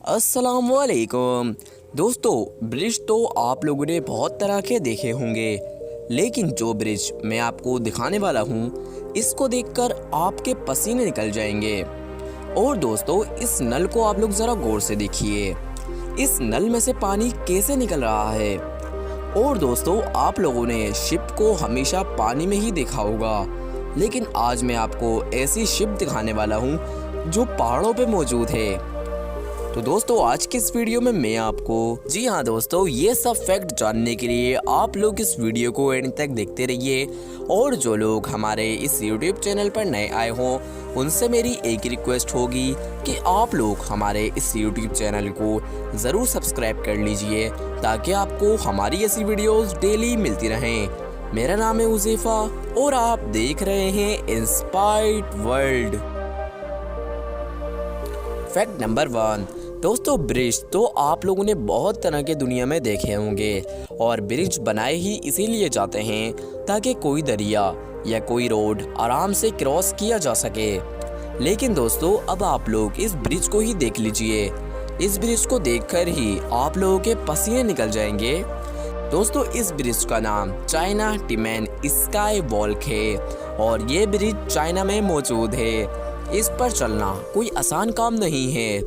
अस्सलामुअलैकुम दोस्तों, ब्रिज तो आप लोगों ने बहुत तरह के देखे होंगे, लेकिन जो ब्रिज मैं आपको दिखाने वाला हूँ इसको देखकर आपके पसीने निकल जाएंगे। और दोस्तों, इस नल को आप लोग ज़रा गौर से देखिए, इस नल में से पानी कैसे निकल रहा है। और दोस्तों, आप लोगों ने शिप को हमेशा पानी में ही देखा होगा, लेकिन आज मैं आपको ऐसी शिप दिखाने वाला हूँ जो पहाड़ों पे मौजूद है। तो दोस्तों, आज की इस वीडियो में मैं आपको जी हाँ दोस्तों, ये सब फैक्ट जानने के लिए आप लोग इस वीडियो को एंड तक देखते रहिए। और जो लोग हमारे इस YouTube चैनल पर नए आए हों उनसे मेरी एक रिक्वेस्ट होगी कि आप लोग हमारे इस YouTube चैनल को ज़रूर सब्सक्राइब कर लीजिए ताकि आपको हमारी ऐसी वीडियोस डेली मिलती रहें। मेरा नाम है उज़ैफा और आप देख रहे हैं इंस्पायर्ड वर्ल्ड। फैक्ट नंबर 1 दोस्तों, ब्रिज तो आप लोगों ने बहुत तरह के दुनिया में देखे होंगे और ब्रिज बनाए ही इसीलिए जाते हैं ताकि कोई दरिया या कोई रोड आराम से क्रॉस किया जा सके। लेकिन दोस्तों, अब आप लोग इस ब्रिज को ही देख लीजिए, इस ब्रिज को देखकर ही आप लोगों के पसीने निकल जाएंगे। दोस्तों, इस ब्रिज का नाम चाइना टिमैन स्काई वॉक है और ये ब्रिज चाइना में मौजूद है। इस पर चलना कोई आसान काम नहीं है,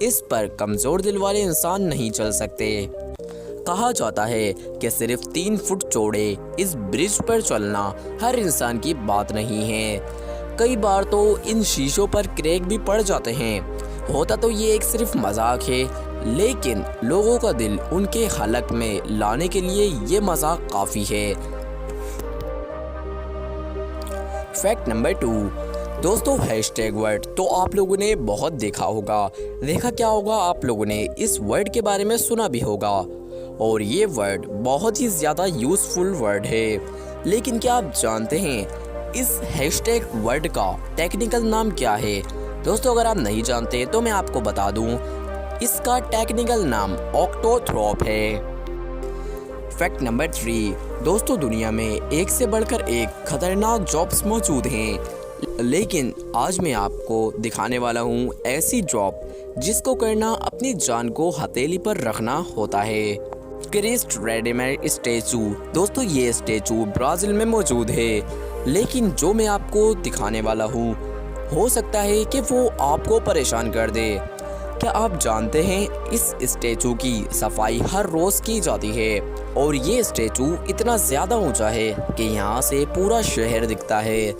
इस पर कमज़ोर दिल वाले इंसान नहीं चल सकते। कहा जाता है कि सिर्फ 3 फुट चौड़े इस ब्रिज पर चलना हर इंसान की बात नहीं है। कई बार तो इन शीशों पर क्रैक भी पड़ जाते हैं। होता तो ये एक सिर्फ मजाक है, लेकिन लोगों का दिल उनके हलक में लाने के लिए ये मजाक काफ़ी है। फैक्ट नंबर 2 दोस्तों, हैशटैग वर्ड तो आप लोगों ने बहुत देखा होगा। देखा क्या होगा, आप लोगों ने इस वर्ड के बारे में सुना भी होगा और ये वर्ड बहुत ही ज़्यादा यूज़फुल वर्ड है। लेकिन क्या आप जानते हैं इस हैशटैग वर्ड का टेक्निकल नाम क्या है? दोस्तों, अगर आप नहीं जानते तो मैं आपको बता दूं, इसका टेक्निकल नाम ऑक्टोथ्रॉप है। फैक्ट नंबर 3 दोस्तों, दुनिया में एक से बढ़कर एक खतरनाक जॉब्स मौजूद हैं, लेकिन आज मैं आपको दिखाने वाला हूँ ऐसी जॉब जिसको करना अपनी जान को हथेली पर रखना होता है। क्रिस्ट रेडेमर स्टैचू दोस्तों, ये स्टैचू ब्राज़ील में मौजूद है, लेकिन जो मैं आपको दिखाने वाला हूँ हो सकता है कि वो आपको परेशान कर दे। क्या आप जानते हैं इस स्टैचू की सफाई हर रोज़ की जाती है और ये स्टैचू इतना ज़्यादा ऊंचा है कि यहाँ से पूरा शहर दिखता है।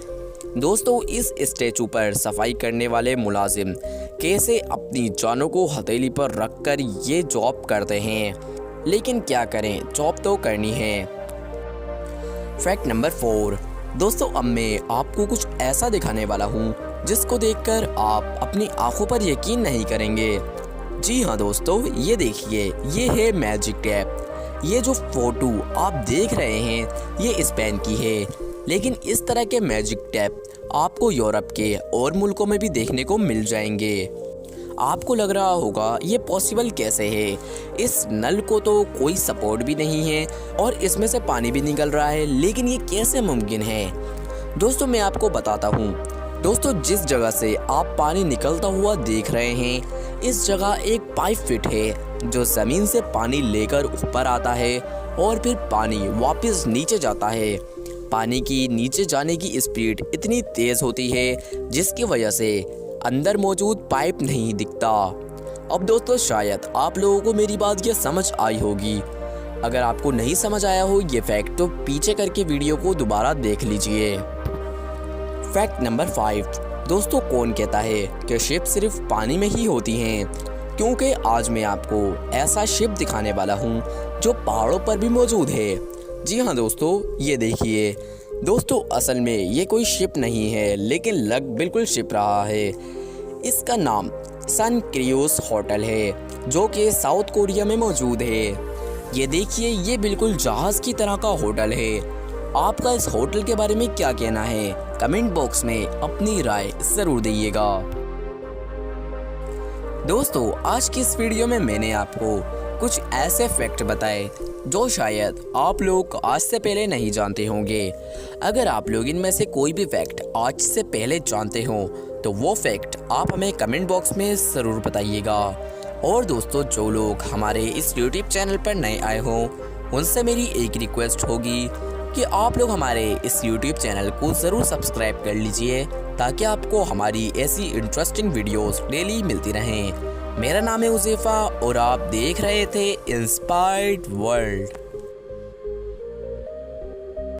दोस्तों, इस स्टैचू पर सफाई करने वाले मुलाजिम कैसे अपनी जानों को हथेली पर रखकर ये जॉब करते हैं, लेकिन क्या करें, जॉब तो करनी है। फैक्ट नंबर 4 दोस्तों, अब मैं आपको कुछ ऐसा दिखाने वाला हूँ जिसको देखकर आप अपनी आंखों पर यकीन नहीं करेंगे। जी हाँ दोस्तों, ये देखिए, ये है मैजिक टेप। ये जो फोटो आप देख रहे हैं ये स्पेन की है, लेकिन इस तरह के मैजिक टैप आपको यूरोप के और मुल्कों में भी देखने को मिल जाएंगे। आपको लग रहा होगा ये पॉसिबल कैसे है, इस नल को तो कोई सपोर्ट भी नहीं है और इसमें से पानी भी निकल रहा है, लेकिन ये कैसे मुमकिन है? दोस्तों, मैं आपको बताता हूँ। दोस्तों, जिस जगह से आप पानी निकलता हुआ देख रहे हैं इस जगह एक पाइप फिट है जो ज़मीन से पानी लेकर ऊपर आता है और फिर पानी वापस नीचे जाता है। पानी की नीचे जाने की स्पीड इतनी तेज़ होती है जिसकी वजह से अंदर मौजूद पाइप नहीं दिखता। अब दोस्तों, शायद आप लोगों को मेरी बात ये समझ आई होगी। अगर आपको नहीं समझ आया हो ये फैक्ट तो पीछे करके वीडियो को दोबारा देख लीजिए। फैक्ट नंबर 5 दोस्तों, कौन कहता है कि शिप सिर्फ पानी में ही होती हैं? क्योंकि आज मैं आपको ऐसा शिप दिखाने वाला हूँ जो पहाड़ों पर भी मौजूद है। जी हाँ दोस्तों, ये देखिए। दोस्तों, असल में ये कोई शिप नहीं है, लेकिन लग बिल्कुल शिप रहा है। इसका नाम सन क्रूज होटल है जो कि साउथ कोरिया में मौजूद है। ये देखिए, ये बिल्कुल जहाज़ की तरह का होटल है। आपका इस होटल के बारे में क्या कहना है? कमेंट बॉक्स में अपनी राय ज़रूर दीजिएगा। दोस्तों, आज की इस वीडियो में मैंने आपको कुछ ऐसे फैक्ट बताए जो शायद आप लोग आज से पहले नहीं जानते होंगे। अगर आप लोग इनमें से कोई भी फैक्ट आज से पहले जानते हो तो वो फैक्ट आप हमें कमेंट बॉक्स में ज़रूर बताइएगा। और दोस्तों जो लोग हमारे इस यूट्यूब चैनल पर नए आए हों उनसे मेरी एक रिक्वेस्ट होगी कि आप लोग हमारे इस यूट्यूब चैनल को ज़रूर सब्सक्राइब कर लीजिए ताकि आपको हमारी ऐसी इंटरेस्टिंग वीडियोस डेली मिलती रहें। मेरा नाम है उज़ैफ़ा और आप देख रहे थे इंस्पायर्ड वर्ल्ड।